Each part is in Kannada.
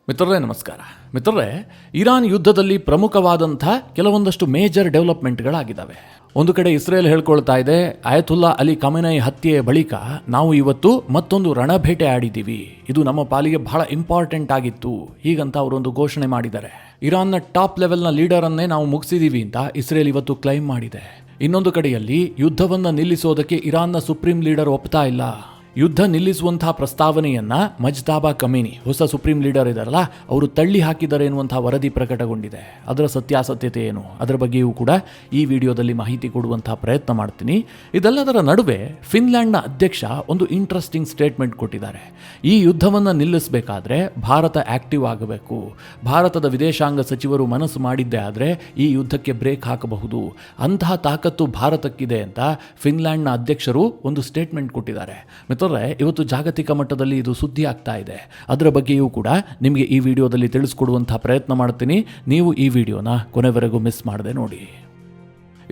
ಮಿತ್ರರೇ ನಮಸ್ಕಾರ. ಮಿತ್ರರೇ, ಇರಾನ್ ಯುದ್ಧದಲ್ಲಿ ಪ್ರಮುಖವಾದಂಥ ಕೆಲವೊಂದಷ್ಟು ಮೇಜರ್ ಡೆವಲಪ್ಮೆಂಟ್ಗಳಾಗಿದ್ದಾವೆ. ಒಂದು ಕಡೆ ಇಸ್ರೇಲ್ ಹೇಳ್ಕೊಳ್ತಾ ಇದೆ, ಆಯತುಲ್ಲಾ ಅಲಿ ಖಮೇನೈ ಹತ್ಯೆಯ ಬಳಿಕ ನಾವು ಇವತ್ತು ಮತ್ತೊಂದು ರಣಬೇಟೆ ಆಡಿದ್ದೀವಿ, ಇದು ನಮ್ಮ ಪಾಲಿಗೆ ಬಹಳ ಇಂಪಾರ್ಟೆಂಟ್ ಆಗಿತ್ತು ಹೀಗಂತ ಅವರೊಂದು ಘೋಷಣೆ ಮಾಡಿದ್ದಾರೆ. ಇರಾನ್ನ ಟಾಪ್ ಲೆವೆಲ್ನ ಲೀಡರನ್ನೇ ನಾವು ಮುಗಿಸಿದ್ದೀವಿ ಅಂತ ಇಸ್ರೇಲ್ ಇವತ್ತು ಕ್ಲೈಮ್ ಮಾಡಿದೆ. ಇನ್ನೊಂದು ಕಡೆಯಲ್ಲಿ ಯುದ್ಧವನ್ನು ನಿಲ್ಲಿಸೋದಕ್ಕೆ ಇರಾನ್ನ ಸುಪ್ರೀಂ ಲೀಡರ್ ಒಪ್ತಾ ಇಲ್ಲ. ಯುದ್ಧ ನಿಲ್ಲಿಸುವಂತಹ ಪ್ರಸ್ತಾವನೆಯನ್ನ ಮಜ್ತಾಬಾ ಕಮೇನಿ, ಹೊಸ ಸುಪ್ರೀಂ ಲೀಡರ್ ಇದಾರಲ್ಲ, ಅವರು ತಳ್ಳಿ ಹಾಕಿದ್ದಾರೆ ಎನ್ನುವಂತಹ ವರದಿ ಪ್ರಕಟಗೊಂಡಿದೆ. ಅದರ ಸತ್ಯಾಸತ್ಯತೆ ಏನು, ಅದರ ಬಗ್ಗೆಯೂ ಕೂಡ ಈ ವಿಡಿಯೋದಲ್ಲಿ ಮಾಹಿತಿ ಕೊಡುವಂತಹ ಪ್ರಯತ್ನ ಮಾಡ್ತೀನಿ. ಇದೆಲ್ಲದರ ನಡುವೆ ಫಿನ್ಲ್ಯಾಂಡ್ನ ಅಧ್ಯಕ್ಷ ಒಂದು ಇಂಟ್ರೆಸ್ಟಿಂಗ್ ಸ್ಟೇಟ್ಮೆಂಟ್ ಕೊಟ್ಟಿದ್ದಾರೆ. ಈ ಯುದ್ಧವನ್ನು ನಿಲ್ಲಿಸಬೇಕಾದ್ರೆ ಭಾರತ ಆಕ್ಟಿವ್ ಆಗಬೇಕು. ಭಾರತದ ವಿದೇಶಾಂಗ ಸಚಿವರು ಮನಸ್ಸು ಮಾಡಿದ್ದೇ ಆದರೆ ಈ ಯುದ್ಧಕ್ಕೆ ಬ್ರೇಕ್ ಹಾಕಬಹುದು, ಅಂತಹ ತಾಕತ್ತು ಭಾರತಕ್ಕಿದೆ ಅಂತ ಫಿನ್ಲ್ಯಾಂಡ್ನ ಅಧ್ಯಕ್ಷರು ಒಂದು ಸ್ಟೇಟ್ಮೆಂಟ್ ಕೊಟ್ಟಿದ್ದಾರೆ. ಇವತ್ತು ಜಾಗತಿಕ ಮಟ್ಟದಲ್ಲಿ ಇದು ಸುದ್ದಿ ಆಗ್ತಾ ಇದೆ. ಅದರ ಬಗ್ಗೆಯೂ ಕೂಡ ನಿಮಗೆ ಈ ವಿಡಿಯೋದಲ್ಲಿ ತಿಳಿಸ್ಕೊಡುವಂತಹ ಪ್ರಯತ್ನ ಮಾಡ್ತೀನಿ. ನೀವು ಈ ವಿಡಿಯೋನ ಕೊನೆವರೆಗೂ ಮಿಸ್ ಮಾಡದೆ ನೋಡಿ.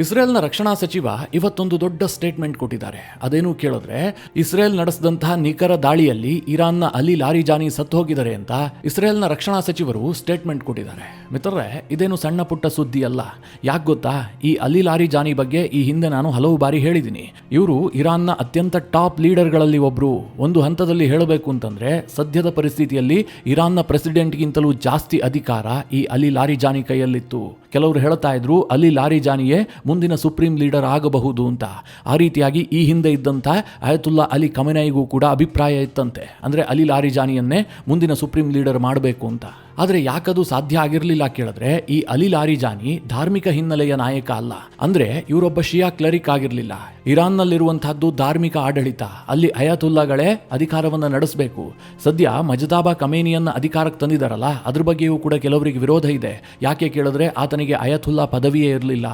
ಇಸ್ರೇಲ್ನ ರಕ್ಷಣಾ ಸಚಿವ ಇವತ್ತೊಂದು ದೊಡ್ಡ ಸ್ಟೇಟ್ಮೆಂಟ್ ಕೊಟ್ಟಿದ್ದಾರೆ. ಅದೇನು ಕೇಳಿದ್ರೆ, ಇಸ್ರೇಲ್ ನಡೆಸಿದಂತಹ ನಿಖರ ದಾಳಿಯಲ್ಲಿ ಇರಾನ್ನ ಅಲಿ ಲಾರಿಜಾನಿ ಸತ್ತು ಹೋಗಿದ್ದಾರೆ ಅಂತ ಇಸ್ರೇಲ್ನ ರಕ್ಷಣಾ ಸಚಿವರು ಸ್ಟೇಟ್ಮೆಂಟ್ ಕೊಟ್ಟಿದ್ದಾರೆ. ಮಿತ್ರರೇ, ಇದೇನು ಸಣ್ಣ ಪುಟ್ಟ ಸುದ್ದಿ ಅಲ್ಲ. ಯಾಕೆ ಗೊತ್ತಾ, ಈ ಅಲಿ ಲಾರಿಜಾನಿ ಬಗ್ಗೆ ಈ ಹಿಂದೆ ನಾನು ಹಲವು ಬಾರಿ ಹೇಳಿದ್ದೀನಿ. ಇವರು ಇರಾನ್ನ ಅತ್ಯಂತ ಟಾಪ್ ಲೀಡರ್ಗಳಲ್ಲಿ ಒಬ್ರು. ಒಂದು ಹಂತದಲ್ಲಿ ಹೇಳಬೇಕು ಅಂತಂದ್ರೆ, ಸದ್ಯದ ಪರಿಸ್ಥಿತಿಯಲ್ಲಿ ಇರಾನ್ನ ಪ್ರೆಸಿಡೆಂಟ್ಗಿಂತಲೂ ಜಾಸ್ತಿ ಅಧಿಕಾರ ಈ ಅಲಿ ಲಾರಿಜಾನಿ ಕೈಯಲ್ಲಿತ್ತು. ಕೆಲವರು ಹೇಳ್ತಾ ಇದ್ರು ಅಲಿ ಲಾರಿಜಾನಿಯೇ ಮುಂದಿನ ಸುಪ್ರೀಂ ಲೀಡರ್ ಆಗಬಹುದು ಅಂತ. ಆ ರೀತಿಯಾಗಿ ಈ ಹಿಂದೆ ಇದ್ದಂಥ ಆಯತುಲ್ಲಾ ಅಲಿ ಖಮೇನೈಗೂ ಕೂಡ ಅಭಿಪ್ರಾಯ ಇತ್ತಂತೆ, ಅಂದರೆ ಅಲಿ ಲಾರಿಜಾನಿಯನ್ನೇ ಮುಂದಿನ ಸುಪ್ರೀಂ ಲೀಡರ್ ಮಾಡಬೇಕು ಅಂತ. ಆದರೆ ಯಾಕದು ಸಾಧ್ಯ ಆಗಿರಲಿಲ್ಲ ಕೇಳಿದ್ರೆ, ಈ ಅಲಿ ಲಾರಿಜಾನಿ ಧಾರ್ಮಿಕ ಹಿನ್ನೆಲೆಯ ನಾಯಕ ಅಲ್ಲ. ಅಂದ್ರೆ ಇವರೊಬ್ಬ ಶಿಯಾ ಕ್ಲರಿಕ್ ಆಗಿರಲಿಲ್ಲ. ಇರಾನ್ನಲ್ಲಿರುವಂತಹದ್ದು ಧಾರ್ಮಿಕ ಆಡಳಿತ, ಅಲ್ಲಿ ಅಯತುಲ್ಲಾಗಳೇ ಅಧಿಕಾರವನ್ನು ನಡೆಸಬೇಕು. ಸದ್ಯ ಮಜ್ತಾಬಾ ಕಮೇನಿಯನ್ನ ಅಧಿಕಾರಕ್ಕೆ ತಂದಿದ್ದಾರಲ್ಲ, ಅದ್ರ ಬಗ್ಗೆಯೂ ಕೂಡ ಕೆಲವರಿಗೆ ವಿರೋಧ ಇದೆ. ಯಾಕೆ ಕೇಳಿದ್ರೆ, ಆತನಿಗೆ ಅಯತುಲ್ಲಾ ಪದವಿಯೇ ಇರಲಿಲ್ಲ.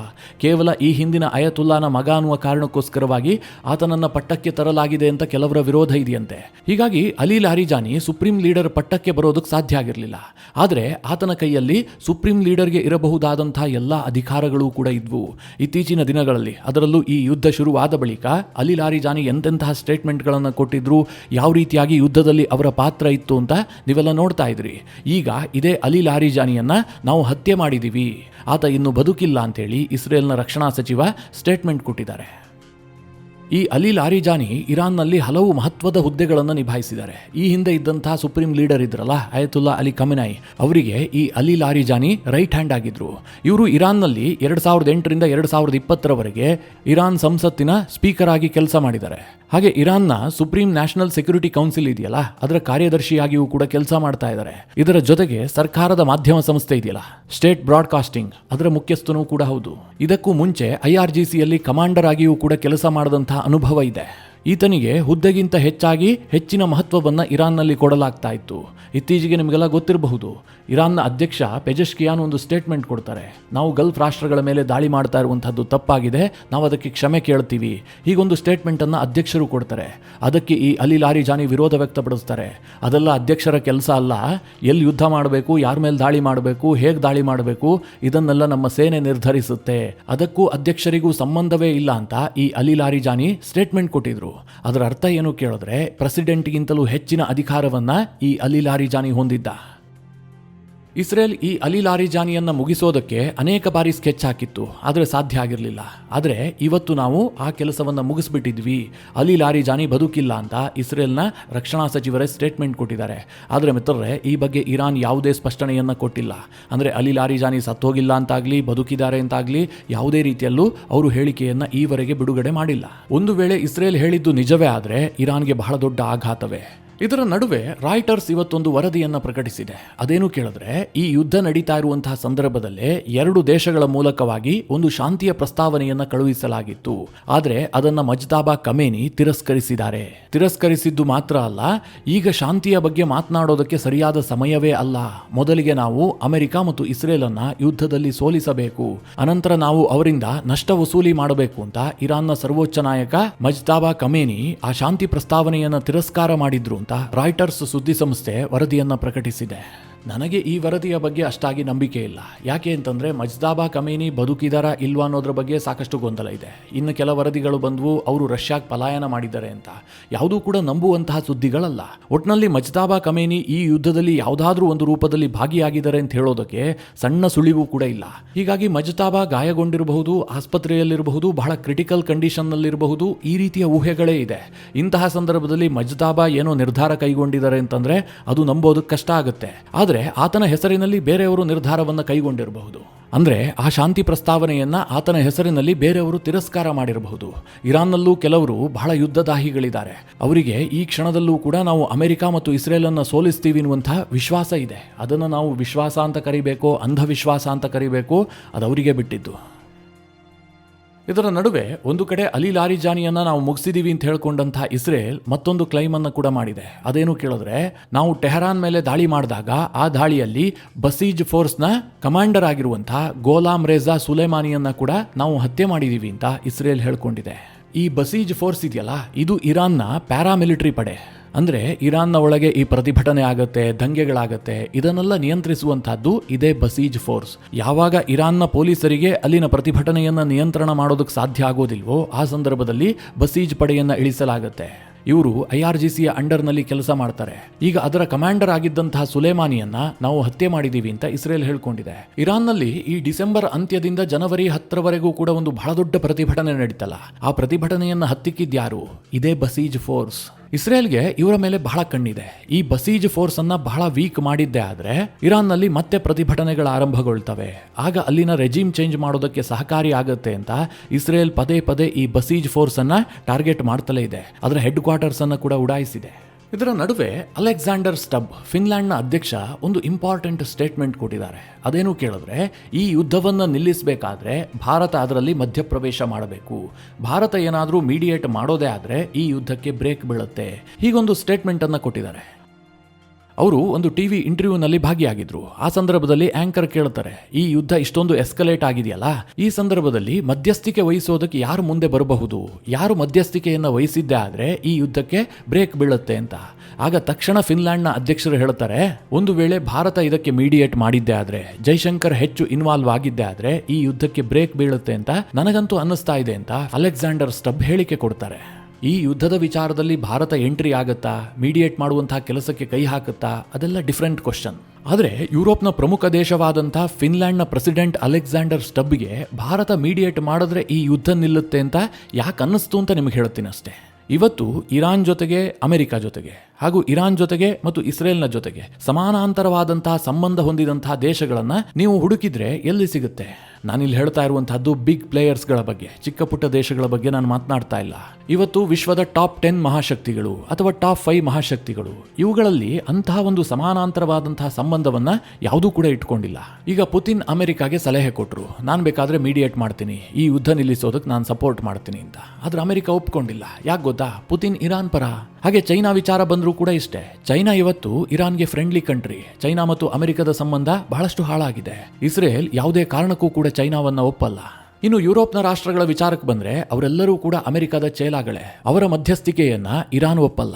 ಕೇವಲ ಈ ಹಿಂದಿನ ಅಯತುಲ್ಲಾನ ಮಗ ಅನ್ನುವ ಕಾರಣಕ್ಕೋಸ್ಕರವಾಗಿ ಆತನನ್ನ ಪಟ್ಟಕ್ಕೆ ತರಲಾಗಿದೆ ಅಂತ ಕೆಲವರ ವಿರೋಧ ಇದೆಯಂತೆ. ಹೀಗಾಗಿ ಅಲಿ ಲಾರಿಜಾನಿ ಸುಪ್ರೀಂ ಲೀಡರ್ ಪಟ್ಟಕ್ಕೆ ಬರೋದಕ್ಕೆ ಸಾಧ್ಯ ಆಗಿರಲಿಲ್ಲ. ಆದರೆ ಆತನ ಕೈಯಲ್ಲಿ ಸುಪ್ರೀಂ ಲೀಡರ್ಗೆ ಇರಬಹುದಾದಂತಹ ಎಲ್ಲ ಅಧಿಕಾರಗಳು ಕೂಡ ಇದ್ವು. ಇತ್ತೀಚಿನ ದಿನಗಳಲ್ಲಿ, ಅದರಲ್ಲೂ ಈ ಯುದ್ಧ ಶುರುವಾದ ಬಳಿಕ ಅಲಿ ಲಾರಿಜಾನಿ ಎಂತೆಂತಹ ಸ್ಟೇಟ್ಮೆಂಟ್ಗಳನ್ನು ಕೊಟ್ಟಿದ್ರು, ಯಾವ ರೀತಿಯಾಗಿ ಯುದ್ಧದಲ್ಲಿ ಅವರ ಪಾತ್ರ ಇತ್ತು ಅಂತ ನೀವೆಲ್ಲ ನೋಡ್ತಾ ಇದ್ರಿ. ಈಗ ಇದೇ ಅಲಿ ಲಾರಿಜಾನಿಯನ್ನ ನಾವು ಹತ್ಯೆ ಮಾಡಿದ್ದೀವಿ, ಆತ ಇನ್ನು ಬದುಕಿಲ್ಲ ಅಂತೇಳಿ ಇಸ್ರೇಲ್ನ ರಕ್ಷಣಾ ಸಚಿವ ಸ್ಟೇಟ್ಮೆಂಟ್ ಕೊಟ್ಟಿದ್ದಾರೆ. ಈ ಅಲಿ ಲಾರಿಜಾನಿ ಇರಾನ್ನಲ್ಲಿ ಹಲವು ಮಹತ್ವದ ಹುದ್ದೆಗಳನ್ನು ನಿಭಾಯಿಸಿದ್ದಾರೆ. ಈ ಹಿಂದೆ ಇದ್ದಂತಹ ಸುಪ್ರೀಂ ಲೀಡರ್ ಇದ್ರಲ್ಲ ಆಯತುಲ್ಲಾ ಅಲಿ ಖಮೇನೈ, ಅವರಿಗೆ ಈ ಅಲಿ ಲಾರಿಜಾನಿ ರೈಟ್ ಹ್ಯಾಂಡ್ ಆಗಿದ್ರು. ಇವರು ಇರಾನ್ನಲ್ಲಿ 2008ರಿಂದ 2020ರವರೆಗೆ ಇರಾನ್ ಸಂಸತ್ತಿನ ಸ್ಪೀಕರ್ ಆಗಿ ಕೆಲಸ ಮಾಡಿದ್ದಾರೆ. ಹಾಗೆ ಇರಾನ್ನ ಸುಪ್ರೀಂ ನ್ಯಾಷನಲ್ ಸೆಕ್ಯೂರಿಟಿ ಕೌನ್ಸಿಲ್ ಇದೆಯಲ್ಲ, ಅದರ ಕಾರ್ಯದರ್ಶಿಯಾಗಿಯೂ ಕೂಡ ಕೆಲಸ ಮಾಡ್ತಾ ಇದ್ದಾರೆ. ಇದರ ಜೊತೆಗೆ ಸರ್ಕಾರದ ಮಾಧ್ಯಮ ಸಂಸ್ಥೆ ಇದೆಯಲ್ಲ, ಸ್ಟೇಟ್ ಬ್ರಾಡ್ಕಾಸ್ಟಿಂಗ್, ಅದರ ಮುಖ್ಯಸ್ಥನೂ ಕೂಡ ಹೌದು. ಇದಕ್ಕೂ ಮುಂಚೆ IRGCಯಲ್ಲಿ ಕಮಾಂಡರ್ ಆಗಿಯೂ ಕೂಡ ಕೆಲಸ ಮಾಡಿದಂತಹ ಅನುಭವ ಇದೆ. ಈತನಿಗೆ ಹುದ್ದೆಗಿಂತ ಹೆಚ್ಚಿನ ಮಹತ್ವವನ್ನು ಇರಾನ್ನಲ್ಲಿ ಕೊಡಲಾಗ್ತಾ ಇತ್ತು. ಇತ್ತೀಚೆಗೆ ನಿಮಗೆಲ್ಲ ಗೊತ್ತಿರಬಹುದು, ಇರಾನ್ನ ಅಧ್ಯಕ್ಷ ಪೆಜೆಶ್ಕಿಯಾನ್ ಒಂದು ಸ್ಟೇಟ್ಮೆಂಟ್ ಕೊಡ್ತಾರೆ, ನಾವು ಗಲ್ಫ್ ರಾಷ್ಟ್ರಗಳ ಮೇಲೆ ದಾಳಿ ಮಾಡ್ತಾ ಇರುವಂತಹದ್ದು ತಪ್ಪಾಗಿದೆ, ನಾವು ಅದಕ್ಕೆ ಕ್ಷಮೆ ಕೇಳ್ತೀವಿ, ಹೀಗೊಂದು ಸ್ಟೇಟ್ಮೆಂಟ್ ಅನ್ನು ಅಧ್ಯಕ್ಷರು ಕೊಡ್ತಾರೆ. ಅದಕ್ಕೆ ಈ ಅಲಿ ಲಾರಿಜಾನಿ ವಿರೋಧ ವ್ಯಕ್ತಪಡಿಸ್ತಾರೆ. ಅದೆಲ್ಲ ಅಧ್ಯಕ್ಷರ ಕೆಲಸ ಅಲ್ಲ, ಎಲ್ಲಿ ಯುದ್ಧ ಮಾಡಬೇಕು, ಯಾರ ಮೇಲೆ ದಾಳಿ ಮಾಡಬೇಕು, ಹೇಗೆ ದಾಳಿ ಮಾಡಬೇಕು, ಇದನ್ನೆಲ್ಲ ನಮ್ಮ ಸೇನೆ ನಿರ್ಧರಿಸುತ್ತೆ, ಅದಕ್ಕೂ ಅಧ್ಯಕ್ಷರಿಗೂ ಸಂಬಂಧವೇ ಇಲ್ಲ ಅಂತ ಈ ಅಲಿ ಲಾರಿಜಾನಿ ಸ್ಟೇಟ್ಮೆಂಟ್ ಕೊಟ್ಟಿದ್ರು. ಅದರ ಅರ್ಥ ಏನು ಕೇಳಿದ್ರೆ, ಪ್ರೆಸಿಡೆಂಟ್ಗಿಂತಲೂ ಹೆಚ್ಚಿನ ಅಧಿಕಾರವನ್ನ ಈ ಅಲಿ ಲಾರಿಜಾನಿ ಹೊಂದಿದ್ದ. ಇಸ್ರೇಲ್ ಈ ಅಲಿ ಲಾರಿಜಾನಿಯನ್ನ ಮುಗಿಸೋದಕ್ಕೆ ಅನೇಕ ಬಾರಿ ಸ್ಕೆಚ್ ಹಾಕಿತ್ತು, ಆದರೆ ಸಾಧ್ಯ ಆಗಿರಲಿಲ್ಲ. ಆದರೆ ಇವತ್ತು ನಾವು ಆ ಕೆಲಸವನ್ನು ಮುಗಿಸ್ಬಿಟ್ಟಿದ್ವಿ, ಅಲಿ ಲಾರಿಜಾನಿ ಬದುಕಿಲ್ಲ ಅಂತ ಇಸ್ರೇಲ್ನ ರಕ್ಷಣಾ ಸಚಿವರೇ ಸ್ಟೇಟ್ಮೆಂಟ್ ಕೊಟ್ಟಿದ್ದಾರೆ. ಆದರೆ ಮಿತ್ರರೇ, ಈ ಬಗ್ಗೆ ಇರಾನ್ ಯಾವುದೇ ಸ್ಪಷ್ಟನೆಯನ್ನು ಕೊಟ್ಟಿಲ್ಲ. ಅಂದರೆ ಅಲಿ ಲಾರಿಜಾನಿ ಸತ್ತೋಗಿಲ್ಲ ಅಂತಾಗಲಿ ಬದುಕಿದ್ದಾರೆ ಅಂತಾಗಲಿ ಯಾವುದೇ ರೀತಿಯಲ್ಲೂ ಅವರು ಹೇಳಿಕೆಯನ್ನು ಈವರೆಗೆ ಬಿಡುಗಡೆ ಮಾಡಿಲ್ಲ. ಒಂದು ವೇಳೆ ಇಸ್ರೇಲ್ ಹೇಳಿದ್ದು ನಿಜವೇ ಆದರೆ ಇರಾನ್ಗೆ ಬಹಳ ದೊಡ್ಡ ಆಘಾತವೇ. ಇದರ ನಡುವೆ ರಾಯ್ಟರ್ಸ್ ಇವತ್ತೊಂದು ವರದಿಯನ್ನು ಪ್ರಕಟಿಸಿದೆ. ಅದೇನು ಕೇಳಿದ್ರೆ, ಈ ಯುದ್ಧ ನಡೀತಾ ಇರುವಂತಹ ಸಂದರ್ಭದಲ್ಲೇ 2 ದೇಶಗಳ ಮೂಲಕವಾಗಿ ಒಂದು ಶಾಂತಿಯ ಪ್ರಸ್ತಾವನೆಯನ್ನು ಕಳುಹಿಸಲಾಗಿತ್ತು. ಆದರೆ ಅದನ್ನ ಮಜ್ತಾಬಾ ಕಮೇನಿ ತಿರಸ್ಕರಿಸಿದ್ದಾರೆ. ತಿರಸ್ಕರಿಸಿದ್ದು ಮಾತ್ರ ಅಲ್ಲ, ಈಗ ಶಾಂತಿಯ ಬಗ್ಗೆ ಮಾತನಾಡೋದಕ್ಕೆ ಸರಿಯಾದ ಸಮಯವೇ ಅಲ್ಲ. ಮೊದಲಿಗೆ ನಾವು ಅಮೆರಿಕ ಮತ್ತು ಇಸ್ರೇಲ್ ಅನ್ನ ಯುದ್ಧದಲ್ಲಿ ಸೋಲಿಸಬೇಕು, ಅನಂತರ ನಾವು ಅವರಿಂದ ನಷ್ಟ ವಸೂಲಿ ಮಾಡಬೇಕು ಅಂತ ಇರಾನ್ನ ಸರ್ವೋಚ್ಚ ನಾಯಕ ಮಜ್ತಾಬಾ ಕಮೇನಿ ಆ ಶಾಂತಿ ಪ್ರಸ್ತಾವನೆಯನ್ನು ತಿರಸ್ಕಾರ ಮಾಡಿದ್ರು ಅಂತ ರಾಯ್ಟರ್ಸ್ ಸುದ್ದಿ ಸಂಸ್ಥೆ ವರದಿಯನ್ನ ಪ್ರಕಟಿಸಿದೆ. ನನಗೆ ಈ ವರದಿಯ ಬಗ್ಗೆ ಅಷ್ಟಾಗಿ ನಂಬಿಕೆ ಇಲ್ಲ. ಯಾಕೆ ಅಂತಂದರೆ ಮಜ್ದಾಬಾ ಕಮೇನಿ ಬದುಕಿದಾರ ಇಲ್ವಾ ಅನ್ನೋದ್ರ ಬಗ್ಗೆ ಸಾಕಷ್ಟು ಗೊಂದಲ ಇದೆ. ಇನ್ನು ಕೆಲ ವರದಿಗಳು ಬಂದವು ಅವರು ರಷ್ಯಾಗೆ ಪಲಾಯನ ಮಾಡಿದ್ದಾರೆ ಅಂತ. ಯಾವುದೂ ಕೂಡ ನಂಬುವಂತಹ ಸುದ್ದಿಗಳಲ್ಲ. ಒಟ್ಟಿನಲ್ಲಿ ಮಜ್ದಾಬಾ ಕಮೇನಿ ಈ ಯುದ್ಧದಲ್ಲಿ ಯಾವುದಾದ್ರೂ ಒಂದು ರೂಪದಲ್ಲಿ ಭಾಗಿಯಾಗಿದ್ದಾರೆ ಅಂತ ಹೇಳೋದಕ್ಕೆ ಸಣ್ಣ ಸುಳಿವು ಕೂಡ ಇಲ್ಲ. ಹೀಗಾಗಿ ಮಜ್ದಾಬಾ ಗಾಯಗೊಂಡಿರಬಹುದು, ಆಸ್ಪತ್ರೆಯಲ್ಲಿರಬಹುದು, ಬಹಳ ಕ್ರಿಟಿಕಲ್ ಕಂಡೀಷನ್ನಲ್ಲಿರಬಹುದು, ಈ ರೀತಿಯ ಊಹೆಗಳೇ ಇದೆ. ಇಂತಹ ಸಂದರ್ಭದಲ್ಲಿ ಮಜ್ದಾಬಾ ಏನೋ ನಿರ್ಧಾರ ಕೈಗೊಂಡಿದ್ದಾರೆ ಅಂತಂದರೆ ಅದು ನಂಬೋದಕ್ಕೆ ಕಷ್ಟ ಆಗುತ್ತೆ. ಆದರೆ ಆತನ ಹೆಸರಿನಲ್ಲಿ ಬೇರೆಯವರು ನಿರ್ಧಾರವನ್ನು ಕೈಗೊಂಡಿರಬಹುದು. ಅಂದರೆ ಆ ಶಾಂತಿ ಪ್ರಸ್ತಾವನೆಯನ್ನು ಆತನ ಹೆಸರಿನಲ್ಲಿ ಬೇರೆಯವರು ತಿರಸ್ಕಾರ ಮಾಡಿರಬಹುದು. ಇರಾನ್ನಲ್ಲೂ ಕೆಲವರು ಬಹಳ ಯುದ್ಧದಾಹಿಗಳಿದ್ದಾರೆ. ಅವರಿಗೆ ಈ ಕ್ಷಣದಲ್ಲೂ ಕೂಡ ನಾವು ಅಮೆರಿಕ ಮತ್ತು ಇಸ್ರೇಲನ್ನು ಸೋಲಿಸ್ತೀವಿ ಅನ್ನುವಂಥ ವಿಶ್ವಾಸ ಇದೆ. ಅದನ್ನು ನಾವು ವಿಶ್ವಾಸ ಅಂತ ಕರಿಬೇಕೋ ಅಂಧವಿಶ್ವಾಸ ಅಂತ ಕರಿಬೇಕೋ ಅದು ಅವರಿಗೆ ಬಿಟ್ಟಿದ್ದು. ಇದರ ನಡುವೆ ಒಂದು ಕಡೆ ಅಲಿ ಲಾರಿಜಾನಿಯನ್ನು ನಾವು ಮುಗಿಸಿದೀವಿ ಅಂತ ಹೇಳ್ಕೊಂಡಂಥ ಇಸ್ರೇಲ್ ಮತ್ತೊಂದು ಕ್ಲೈಮನ್ನು ಕೂಡ ಮಾಡಿದೆ. ಅದೇನು ಕೇಳಿದ್ರೆ, ನಾವು ಟೆಹರಾನ್ ಮೇಲೆ ದಾಳಿ ಮಾಡಿದಾಗ ಆ ದಾಳಿಯಲ್ಲಿ ಬಸೀಜ್ ಫೋರ್ಸ್ನ ಕಮಾಂಡರ್ ಆಗಿರುವಂಥ ಗೋಲಾಮ್ ರೇಜಾ ಸುಲೇಮಾನಿಯನ್ನ ಕೂಡ ನಾವು ಹತ್ಯೆ ಮಾಡಿದೀವಿ ಅಂತ ಇಸ್ರೇಲ್ ಹೇಳ್ಕೊಂಡಿದೆ. ಈ ಬಸೀಜ್ ಫೋರ್ಸ್ ಇದೆಯಲ್ಲ, ಇದು ಇರಾನ್ನ ಪ್ಯಾರಾಮಿಲಿಟರಿ ಪಡೆ. ಅಂದರೆ ಇರಾನ್ನ ಒಳಗೆ ಈ ಪ್ರತಿಭಟನೆ ಆಗುತ್ತೆ, ದಂಗೆಗಳಾಗತ್ತೆ, ಇದನ್ನೆಲ್ಲ ನಿಯಂತ್ರಿಸುವಂತಹದ್ದು ಇದೇ ಬಸೀಜ್ ಫೋರ್ಸ್. ಯಾವಾಗ ಇರಾನ್ನ ಪೊಲೀಸರಿಗೆ ಅಲ್ಲಿನ ಪ್ರತಿಭಟನೆಯನ್ನು ನಿಯಂತ್ರಣ ಮಾಡೋದಕ್ಕೆ ಸಾಧ್ಯ ಆಗೋದಿಲ್ವೋ ಆ ಸಂದರ್ಭದಲ್ಲಿ ಬಸೀಜ್ ಪಡೆಯನ್ನು ಇಳಿಸಲಾಗುತ್ತೆ. ಇವರು IRGCಯ ಅಂಡರ್ನಲ್ಲಿ ಕೆಲಸ ಮಾಡ್ತಾರೆ. ಈಗ ಅದರ ಕಮಾಂಡರ್ ಆಗಿದ್ದಂತಹ ಸುಲೇಮಾನಿಯನ್ನ ನಾವು ಹತ್ಯೆ ಮಾಡಿದೀವಿ ಅಂತ ಇಸ್ರೇಲ್ ಹೇಳ್ಕೊಂಡಿದೆ. ಇರಾನ್ನಲ್ಲಿ ಈ ಡಿಸೆಂಬರ್ ಅಂತ್ಯದಿಂದ ಜನವರಿ 10ರವರೆಗೂ ಕೂಡ ಒಂದು ಬಹಳ ದೊಡ್ಡ ಪ್ರತಿಭಟನೆ ನಡೀತಲ್ಲ, ಆ ಪ್ರತಿಭಟನೆಯನ್ನು ಹತ್ತಿಕ್ಕಿದ್ಯಾರು? ಇದೇ ಬಸೀಜ್ ಫೋರ್ಸ್. ಇಸ್ರೇಲ್ಗೆ ಇವರ ಮೇಲೆ ಬಹಳ ಕಣ್ಣಿದೆ. ಈ ಬಸೀಜ್ ಫೋರ್ಸ್ ಅನ್ನ ಬಹಳ ವೀಕ್ ಮಾಡಿದ್ದೆ ಆದ್ರೆ ಇರಾನ್ನಲ್ಲಿ ಮತ್ತೆ ಪ್ರತಿಭಟನೆಗಳು ಆರಂಭಗೊಳ್ತವೆ. ಆಗ ಅಲ್ಲಿನ ರೆಜಿಮ್ ಚೇಂಜ್ ಮಾಡೋದಕ್ಕೆ ಸಹಕಾರಿ ಆಗುತ್ತೆ ಅಂತ ಇಸ್ರೇಲ್ ಪದೇ ಪದೇ ಈ ಬಸೀಜ್ ಫೋರ್ಸ್ ಅನ್ನ ಟಾರ್ಗೆಟ್ ಮಾಡ್ತಲೇ ಇದೆ. ಅದರ ಹೆಡ್ ಕ್ವಾರ್ಟರ್ಸ್ ಅನ್ನ ಕೂಡ ಉಡಾಯಿಸಿದೆ. ಇದರ ನಡುವೆ ಅಲೆಕ್ಸಾಂಡರ್ ಸ್ಟಬ್, ಫಿನ್ಲ್ಯಾಂಡ್ನ ಅಧ್ಯಕ್ಷ, ಒಂದು ಇಂಪಾರ್ಟೆಂಟ್ ಸ್ಟೇಟ್ಮೆಂಟ್ ಕೊಟ್ಟಿದ್ದಾರೆ. ಅದೇನು ಕೇಳಿದ್ರೆ, ಈ ಯುದ್ಧವನ್ನು ನಿಲ್ಲಿಸಬೇಕಾದ್ರೆ ಭಾರತ ಅದರಲ್ಲಿ ಮಧ್ಯಪ್ರವೇಶ ಮಾಡಬೇಕು. ಭಾರತ ಏನಾದರೂ ಮೀಡಿಯೇಟ್ ಮಾಡೋದೇ ಆದರೆ ಈ ಯುದ್ಧಕ್ಕೆ ಬ್ರೇಕ್ ಬೀಳುತ್ತೆ. ಹೀಗೊಂದು ಸ್ಟೇಟ್ಮೆಂಟ್ ಅನ್ನು ಕೊಟ್ಟಿದ್ದಾರೆ. ಅವರು ಒಂದು ಟಿವಿ ಇಂಟರ್ವ್ಯೂನಲ್ಲಿ ಭಾಗಿಯಾಗಿದ್ರು. ಆ ಸಂದರ್ಭದಲ್ಲಿ ಆಂಕರ್ ಕೇಳ್ತಾರೆ, ಈ ಯುದ್ಧ ಇಷ್ಟೊಂದು ಎಸ್ಕಲೇಟ್ ಆಗಿದೆಯಲ್ಲ, ಈ ಸಂದರ್ಭದಲ್ಲಿ ಮಧ್ಯಸ್ಥಿಕೆ ವಹಿಸೋದಕ್ಕೆ ಯಾರು ಮುಂದೆ ಬರಬಹುದು? ಯಾರು ಮಧ್ಯಸ್ಥಿಕೆಯನ್ನು ವಹಿಸಿದ್ದೆ ಆದರೆ ಈ ಯುದ್ಧಕ್ಕೆ ಬ್ರೇಕ್ ಬೀಳುತ್ತೆ ಅಂತ. ಆಗ ತಕ್ಷಣ ಫಿನ್ಲ್ಯಾಂಡ್ನ ಅಧ್ಯಕ್ಷರು ಹೇಳ್ತಾರೆ, ಒಂದು ವೇಳೆ ಭಾರತ ಇದಕ್ಕೆ ಮೀಡಿಯೇಟ್ ಮಾಡಿದ್ದೆ ಆದರೆ, ಜೈಶಂಕರ್ ಹೆಚ್ಚು ಇನ್ವಾಲ್ವ್ ಆಗಿದ್ದೆ ಆದರೆ ಈ ಯುದ್ಧಕ್ಕೆ ಬ್ರೇಕ್ ಬೀಳುತ್ತೆ ಅಂತ ನನಗಂತೂ ಅನ್ನಿಸ್ತಾ ಇದೆ ಅಂತ ಅಲೆಕ್ಸಾಂಡರ್ ಸ್ಟಬ್ ಹೇಳಿಕೆ ಕೊಡ್ತಾರೆ. ಈ ಯುದ್ಧದ ವಿಚಾರದಲ್ಲಿ ಭಾರತ ಎಂಟ್ರಿ ಆಗುತ್ತಾ, ಮೀಡಿಯೇಟ್ ಮಾಡುವಂತಹ ಕೆಲಸಕ್ಕೆ ಕೈ ಹಾಕುತ್ತಾ, ಅದೆಲ್ಲ ಡಿಫ್ರೆಂಟ್ ಕ್ವಶನ್. ಆದರೆ ಯುರೋಪ್ನ ಪ್ರಮುಖ ದೇಶವಾದಂಥ ಫಿನ್ಲ್ಯಾಂಡ್ನ ಪ್ರೆಸಿಡೆಂಟ್ ಅಲೆಕ್ಸಾಂಡರ್ ಸ್ಟಬ್ಗೆ ಭಾರತ ಮೀಡಿಯೇಟ್ ಮಾಡಿದ್ರೆ ಈ ಯುದ್ಧ ನಿಲ್ಲುತ್ತೆ ಅಂತ ಯಾಕೆ ಅನ್ನಿಸ್ತು ಅಂತ ನಿಮಗೆ ಹೇಳ್ತೀನಿ ಅಷ್ಟೇ. ಇವತ್ತು ಇರಾನ್ ಜೊತೆಗೆ, ಅಮೆರಿಕ ಜೊತೆಗೆ ಹಾಗೂ ಇರಾನ್ ಜೊತೆಗೆ ಮತ್ತು ಇಸ್ರೇಲ್ನ ಜೊತೆಗೆ ಸಮಾನಾಂತರವಾದಂತಹ ಸಂಬಂಧ ಹೊಂದಿದಂತಹ ದೇಶಗಳನ್ನು ನೀವು ಹುಡುಕಿದ್ರೆ ಎಲ್ಲಿ ಸಿಗುತ್ತೆ? ನಾನಿಲ್ಲಿ ಹೇಳ್ತಾ ಇರುವಂತಹದ್ದು ಬಿಗ್ ಪ್ಲೇಯರ್ಸ್ಗಳ ಬಗ್ಗೆ, ಚಿಕ್ಕ ಪುಟ್ಟ ದೇಶಗಳ ಬಗ್ಗೆ ನಾನು ಮಾತನಾಡ್ತಾ ಇಲ್ಲ. ಇವತ್ತು ವಿಶ್ವದ ಟಾಪ್ 10 ಮಹಾಶಕ್ತಿಗಳು ಅಥವಾ ಟಾಪ್ 5 ಮಹಾಶಕ್ತಿಗಳು, ಇವುಗಳಲ್ಲಿ ಅಂತಹ ಒಂದು ಸಮಾನಾಂತರವಾದಂತಹ ಸಂಬಂಧವನ್ನ ಯಾವುದೂ ಕೂಡ ಇಟ್ಕೊಂಡಿಲ್ಲ. ಈಗ ಪುತಿನ್ ಅಮೆರಿಕಾಗೆ ಸಲಹೆ ಕೊಟ್ಟರು, ನಾನು ಬೇಕಾದ್ರೆ ಮೀಡಿಯೇಟ್ ಮಾಡ್ತೀನಿ, ಈ ಯುದ್ಧ ನಿಲ್ಲಿಸೋದಕ್ಕೆ ನಾನು ಸಪೋರ್ಟ್ ಮಾಡ್ತೀನಿ ಅಂತ. ಆದ್ರೆ ಅಮೆರಿಕ ಒಪ್ಕೊಂಡಿಲ್ಲ. ಯಾಕೆ ಗೊತ್ತಾ? ಪುತಿನ್ ಇರಾನ್ ಪರ. ಹಾಗೆ ಚೈನಾ ವಿಚಾರ ಬಂದರೂ ಕೂಡ ಇಷ್ಟೇ. ಚೈನಾ ಇವತ್ತು ಇರಾನ್ಗೆ ಫ್ರೆಂಡ್ಲಿ ಕಂಟ್ರಿ. ಚೈನಾ ಮತ್ತು ಅಮೆರಿಕದ ಸಂಬಂಧ ಬಹಳಷ್ಟು ಹಾಳಾಗಿದೆ. ಇಸ್ರೇಲ್ ಯಾವುದೇ ಕಾರಣಕ್ಕೂ ಕೂಡ ಚೈನಾವನ್ನ ಒಪ್ಪಲ್ಲ. ಇನ್ನು ಯುರೋಪ್ನ ರಾಷ್ಟ್ರಗಳ ವಿಚಾರಕ್ಕೆ ಬಂದ್ರೆ ಅವರೆಲ್ಲರೂ ಕೂಡ ಅಮೆರಿಕದ ಚೇಲಾಗಳೇ. ಅವರ ಮಧ್ಯಸ್ಥಿಕೆಯನ್ನ ಇರಾನ್ ಒಪ್ಪಲ್ಲ.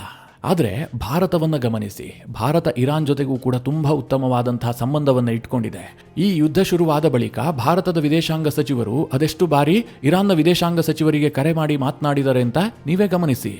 ಆದರೆ ಭಾರತವನ್ನು ಗಮನಿಸಿ, ಭಾರತ ಇರಾನ್ ಜೊತೆಗೂ ಕೂಡ ತುಂಬಾ ಉತ್ತಮವಾದಂತಹ ಸಂಬಂಧವನ್ನು ಇಟ್ಕೊಂಡಿದೆ. ಈ ಯುದ್ಧ ಶುರುವಾದ ಬಳಿಕ ಭಾರತದ ವಿದೇಶಾಂಗ ಸಚಿವರು ಅದೆಷ್ಟು ಬಾರಿ ಇರಾನ್ನ ವಿದೇಶಾಂಗ ಸಚಿವರಿಗೆ ಕರೆ ಮಾಡಿ ಮಾತನಾಡಿದ್ದಾರೆ ಅಂತ ನೀವೇ ಗಮನಿಸಿ.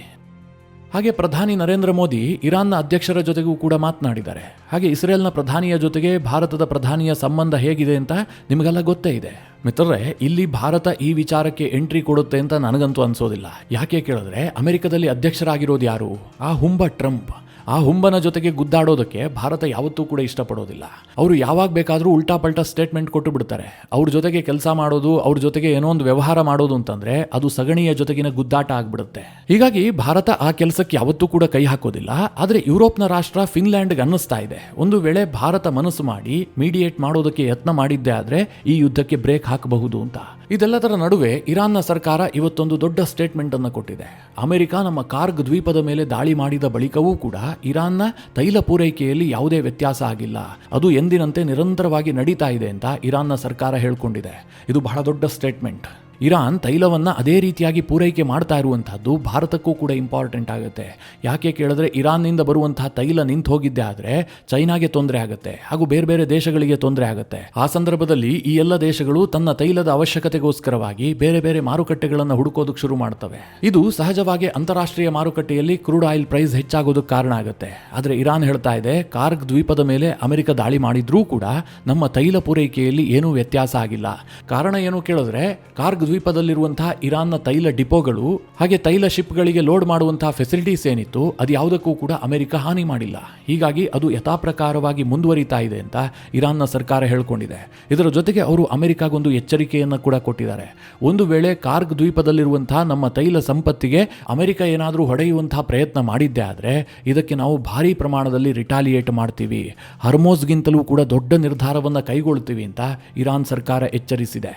ಹಾಗೆ ಪ್ರಧಾನಿ ನರೇಂದ್ರ ಮೋದಿ ಇರಾನ್ನ ಅಧ್ಯಕ್ಷರ ಜೊತೆಗೂ ಕೂಡ ಮಾತನಾಡಿದ್ದಾರೆ. ಹಾಗೆ ಇಸ್ರೇಲ್ನ ಪ್ರಧಾನಿಯ ಜೊತೆಗೆ ಭಾರತದ ಪ್ರಧಾನಿಯ ಸಂಬಂಧ ಹೇಗಿದೆ ಅಂತ ನಿಮಗೆಲ್ಲ ಗೊತ್ತೇ ಇದೆ. ಮಿತ್ರರೇ, ಇಲ್ಲಿ ಭಾರತ ಈ ವಿಚಾರಕ್ಕೆ ಎಂಟ್ರಿ ಕೊಡುತ್ತೆ ಅಂತ ನನಗಂತೂ ಅನ್ಸೋದಿಲ್ಲ. ಯಾಕೆ ಕೇಳಿದ್ರೆ, ಅಮೆರಿಕದಲ್ಲಿ ಅಧ್ಯಕ್ಷರಾಗಿರೋದು ಯಾರು? ಆ ಹುಂಬ ಟ್ರಂಪ್. ಆ ಹುಂಬನ ಜೊತೆಗೆ ಗುದ್ದಾಡೋದಕ್ಕೆ ಭಾರತ ಯಾವತ್ತೂ ಕೂಡ ಇಷ್ಟಪಡೋದಿಲ್ಲ. ಅವರು ಯಾವಾಗ ಬೇಕಾದರೂ ಉಲ್ಟಾ ಪಲ್ಟಾ ಸ್ಟೇಟ್ಮೆಂಟ್ ಕೊಟ್ಟು ಬಿಡ್ತಾರೆ. ಅವ್ರ ಜೊತೆಗೆ ಕೆಲಸ ಮಾಡೋದು, ಅವ್ರ ಜೊತೆಗೆ ಏನೋ ಒಂದು ವ್ಯವಹಾರ ಮಾಡೋದು ಅಂತಂದ್ರೆ ಅದು ಸಗಣಿಯ ಜೊತೆಗಿನ ಗುದ್ದಾಟ ಆಗ್ಬಿಡುತ್ತೆ. ಹೀಗಾಗಿ ಭಾರತ ಆ ಕೆಲಸಕ್ಕೆ ಯಾವತ್ತೂ ಕೂಡ ಕೈ ಹಾಕೋದಿಲ್ಲ. ಆದರೆ ಯುರೋಪ್ನ ರಾಷ್ಟ್ರ ಫಿನ್ಲ್ಯಾಂಡ್ಗೆ ಅನ್ನಿಸ್ತಾ ಇದೆ, ಒಂದು ವೇಳೆ ಭಾರತ ಮನಸ್ಸು ಮಾಡಿ ಮೀಡಿಯೇಟ್ ಮಾಡೋದಕ್ಕೆ ಯತ್ನ ಮಾಡಿದ್ದೆ ಆದ್ರೆ ಈ ಯುದ್ಧಕ್ಕೆ ಬ್ರೇಕ್ ಹಾಕಬಹುದು ಅಂತ. ಇದೆಲ್ಲದರ ನಡುವೆ ಇರಾನ್ನ ಸರ್ಕಾರ ಇವತ್ತೊಂದು ದೊಡ್ಡ ಸ್ಟೇಟ್ಮೆಂಟ್ ಅನ್ನು ಕೊಟ್ಟಿದೆ. ಅಮೆರಿಕ ನಮ್ಮ ಕಾರ್ಗ್ ದ್ವೀಪದ ಮೇಲೆ ದಾಳಿ ಮಾಡಿದ ಬಳಿಕವೂ ಕೂಡ ಇರಾನ್ನ ತೈಲ ಪೂರೈಕೆಯಲ್ಲಿ ಯಾವುದೇ ವ್ಯತ್ಯಾಸ ಆಗಿಲ್ಲ, ಅದು ಎಂದಿನಂತೆ ನಿರಂತರವಾಗಿ ನಡೀತಾ ಇದೆ ಅಂತ ಇರಾನ್ನ ಸರ್ಕಾರ ಹೇಳ್ಕೊಂಡಿದೆ. ಇದು ಬಹಳ ದೊಡ್ಡ ಸ್ಟೇಟ್ಮೆಂಟ್. ಇರಾನ್ ತೈಲವನ್ನ ಅದೇ ರೀತಿಯಾಗಿ ಪೂರೈಕೆ ಮಾಡ್ತಾ ಇರುವಂತಹದ್ದು ಭಾರತಕ್ಕೂ ಕೂಡ ಇಂಪಾರ್ಟೆಂಟ್ ಆಗುತ್ತೆ. ಯಾಕೆ ಕೇಳಿದ್ರೆ ಇರಾನ್ನಿಂದ ಬರುವಂತಹ ತೈಲ ನಿಂತು ಹೋಗಿದ್ದೆ ಆದ್ರೆ ಚೈನಾಗೆ ತೊಂದರೆ ಆಗುತ್ತೆ ಹಾಗೂ ಬೇರೆ ಬೇರೆ ದೇಶಗಳಿಗೆ ತೊಂದರೆ ಆಗುತ್ತೆ. ಆ ಸಂದರ್ಭದಲ್ಲಿ ಈ ಎಲ್ಲ ದೇಶಗಳು ತನ್ನ ತೈಲದ ಅವಶ್ಯಕತೆಗೋಸ್ಕರವಾಗಿ ಬೇರೆ ಬೇರೆ ಮಾರುಕಟ್ಟೆಗಳನ್ನು ಹುಡುಕೋದಕ್ಕೆ ಶುರು ಮಾಡ್ತವೆ. ಇದು ಸಹಜವಾಗಿ ಅಂತಾರಾಷ್ಟ್ರೀಯ ಮಾರುಕಟ್ಟೆಯಲ್ಲಿ ಕ್ರೂಡ್ ಆಯಿಲ್ ಪ್ರೈಸ್ ಹೆಚ್ಚಾಗೋದಕ್ಕೆ ಕಾರಣ ಆಗುತ್ತೆ. ಆದ್ರೆ ಇರಾನ್ ಹೇಳ್ತಾ ಇದೆ, ಕಾರ್ಗ್ ದ್ವೀಪದ ಮೇಲೆ ಅಮೆರಿಕ ದಾಳಿ ಮಾಡಿದ್ರೂ ಕೂಡ ನಮ್ಮ ತೈಲ ಪೂರೈಕೆಯಲ್ಲಿ ಏನೂ ವ್ಯತ್ಯಾಸ ಆಗಿಲ್ಲ. ಕಾರಣ ಏನು ಕೇಳಿದ್ರೆ, ಕಾರ್ಗ್ ದ್ವೀಪದಲ್ಲಿರುವಂತಹ ಇರಾನ್ನ ತೈಲ ಡಿಪೋಗಳು ಹಾಗೆ ತೈಲ ಶಿಪ್ಗಳಿಗೆ ಲೋಡ್ ಮಾಡುವಂತಹ ಫೆಸಿಲಿಟೀಸ್ ಏನಿತ್ತು ಅದು ಯಾವುದಕ್ಕೂ ಕೂಡ ಅಮೆರಿಕ ಹಾನಿ ಮಾಡಿಲ್ಲ. ಹೀಗಾಗಿ ಅದು ಯಥಾಪ್ರಕಾರವಾಗಿ ಮುಂದುವರಿತಾ ಇದೆ ಅಂತ ಇರಾನ್ನ ಸರ್ಕಾರ ಹೇಳ್ಕೊಂಡಿದೆ. ಇದರ ಜೊತೆಗೆ ಅವರು ಅಮೆರಿಕಾಗೊಂದು ಎಚ್ಚರಿಕೆಯನ್ನು ಕೂಡ ಕೊಟ್ಟಿದ್ದಾರೆ. ಒಂದು ವೇಳೆ ಕಾರ್ಗ್ ದ್ವೀಪದಲ್ಲಿರುವಂತಹ ನಮ್ಮ ತೈಲ ಸಂಪತ್ತಿಗೆ ಅಮೆರಿಕ ಏನಾದರೂ ಹೊಡೆಯುವಂತಹ ಪ್ರಯತ್ನ ಮಾಡಿದ್ದೆ ಆದರೆ ಇದಕ್ಕೆ ನಾವು ಭಾರಿ ಪ್ರಮಾಣದಲ್ಲಿ ರಿಟಾಲಿಯೇಟ್ ಮಾಡ್ತೀವಿ, ಹರ್ಮೋಸ್ಗಿಂತಲೂ ಕೂಡ ದೊಡ್ಡ ನಿರ್ಧಾರವನ್ನು ಕೈಗೊಳ್ತೀವಿ ಅಂತ ಇರಾನ್ ಸರ್ಕಾರ ಎಚ್ಚರಿಸಿದೆ.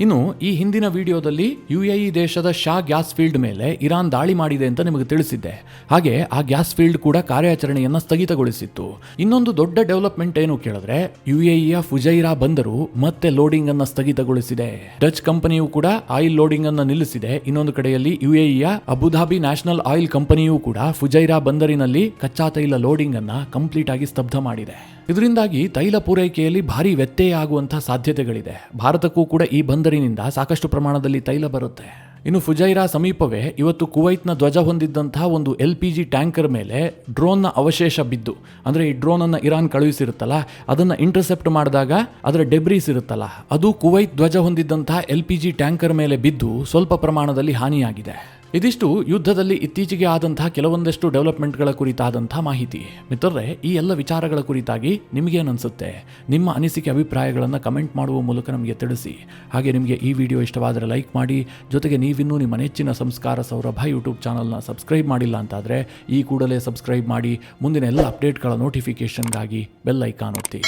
ಇನ್ನು ಈ ಹಿಂದಿನ ವಿಡಿಯೋದಲ್ಲಿ UAE ದೇಶದ ಶಾ ಗ್ಯಾಸ್ ಫೀಲ್ಡ್ ಮೇಲೆ ಇರಾನ್ ದಾಳಿ ಮಾಡಿದೆ ಅಂತ ನಿಮಗೆ ತಿಳಿಸಿದ್ದೆ. ಹಾಗೆ ಆ ಗ್ಯಾಸ್ ಫೀಲ್ಡ್ ಕೂಡ ಕಾರ್ಯಾಚರಣೆಯನ್ನು ಸ್ಥಗಿತಗೊಳಿಸಿತ್ತು. ಇನ್ನೊಂದು ದೊಡ್ಡ ಡೆವಲಪ್ಮೆಂಟ್ ಏನು ಕೇಳಿದ್ರೆ, UAEಯ ಫುಜೈರಾ ಬಂದರು ಮತ್ತೆ ಲೋಡಿಂಗ್ ಅನ್ನು ಸ್ಥಗಿತಗೊಳಿಸಿದೆ. ಡಚ್ ಕಂಪನಿಯು ಕೂಡ ಆಯಿಲ್ ಲೋಡಿಂಗ್ ಅನ್ನು ನಿಲ್ಲಿಸಿದೆ. ಇನ್ನೊಂದು ಕಡೆಯಲ್ಲಿ UAEಯ ಅಬುಧಾಬಿ ನ್ಯಾಷನಲ್ ಆಯಿಲ್ ಕಂಪನಿಯು ಕೂಡ ಫುಜೈರಾ ಬಂದರಿನಲ್ಲಿ ಕಚ್ಚಾ ತೈಲ ಲೋಡಿಂಗ್ ಅನ್ನ ಕಂಪ್ಲೀಟ್ ಆಗಿ ಸ್ತಬ್ಧ ಮಾಡಿದೆ. ಇದರಿಂದಾಗಿ ತೈಲ ಪೂರೈಕೆಯಲ್ಲಿ ಭಾರಿ ವ್ಯತ್ಯಯ ಆಗುವಂತಹ ಸಾಧ್ಯತೆಗಳಿದೆ. ಭಾರತಕ್ಕೂ ಕೂಡ ಈ ಬಂದರಿನಿಂದ ಸಾಕಷ್ಟು ಪ್ರಮಾಣದಲ್ಲಿ ತೈಲ ಬರುತ್ತೆ. ಇನ್ನು ಫುಜೈರಾ ಸಮೀಪವೇ ಇವತ್ತು ಕುವೈತ್ನ ಧ್ವಜ ಹೊಂದಿದ್ದಂತಹ ಒಂದು LPG ಟ್ಯಾಂಕರ್ ಮೇಲೆ ಡ್ರೋನ್ನ ಅವಶೇಷ ಬಿದ್ದು, ಅಂದರೆ ಈ ಡ್ರೋನ್ ಅನ್ನು ಇರಾನ್ ಕಳುಹಿಸಿರುತ್ತಲ್ಲ ಅದನ್ನು ಇಂಟರ್ಸೆಪ್ಟ್ ಮಾಡಿದಾಗ ಅದರ ಡೆಬ್ರೀಸ್ ಇರುತ್ತಲ್ಲ ಅದು ಕುವೈತ್ ಧ್ವಜ ಹೊಂದಿದ್ದಂತಹ LPG ಟ್ಯಾಂಕರ್ ಮೇಲೆ ಬಿದ್ದು ಸ್ವಲ್ಪ ಪ್ರಮಾಣದಲ್ಲಿ ಹಾನಿಯಾಗಿದೆ. ಇದಿಷ್ಟು ಯುದ್ಧದಲ್ಲಿ ಇತ್ತೀಚೆಗೆ ಆದಂತಹ ಕೆಲವೊಂದಷ್ಟು ಡೆವಲಪ್ಮೆಂಟ್ಗಳ ಕುರಿತಾದಂತಹ ಮಾಹಿತಿ. ಮಿತ್ರರೇ, ಈ ಎಲ್ಲ ವಿಚಾರಗಳ ಕುರಿತಾಗಿ ನಿಮಗೇನನ್ಸುತ್ತೆ? ನಿಮ್ಮ ಅನಿಸಿಕೆ ಅಭಿಪ್ರಾಯಗಳನ್ನು ಕಮೆಂಟ್ ಮಾಡುವ ಮೂಲಕ ನಮಗೆ ತಿಳಿಸಿ. ಹಾಗೆ ನಿಮಗೆ ಈ ವಿಡಿಯೋ ಇಷ್ಟವಾದರೆ ಲೈಕ್ ಮಾಡಿ. ಜೊತೆಗೆ ನೀವಿನ್ನೂ ನಿಮ್ಮ ನೆಚ್ಚಿನ ಸಂಸ್ಕಾರ ಸೌರಭ ಯೂಟ್ಯೂಬ್ ಚಾನಲ್ನ ಸಬ್ಸ್ಕ್ರೈಬ್ ಮಾಡಿಲ್ಲ ಅಂತಾದರೆ ಈ ಕೂಡಲೇ ಸಬ್ಸ್ಕ್ರೈಬ್ ಮಾಡಿ. ಮುಂದಿನ ಎಲ್ಲ ಅಪ್ಡೇಟ್ಗಳ ನೋಟಿಫಿಕೇಷನ್ಗಾಗಿ ಬೆಲ್ ಐಕಾನ್ ಒತ್ತಿ.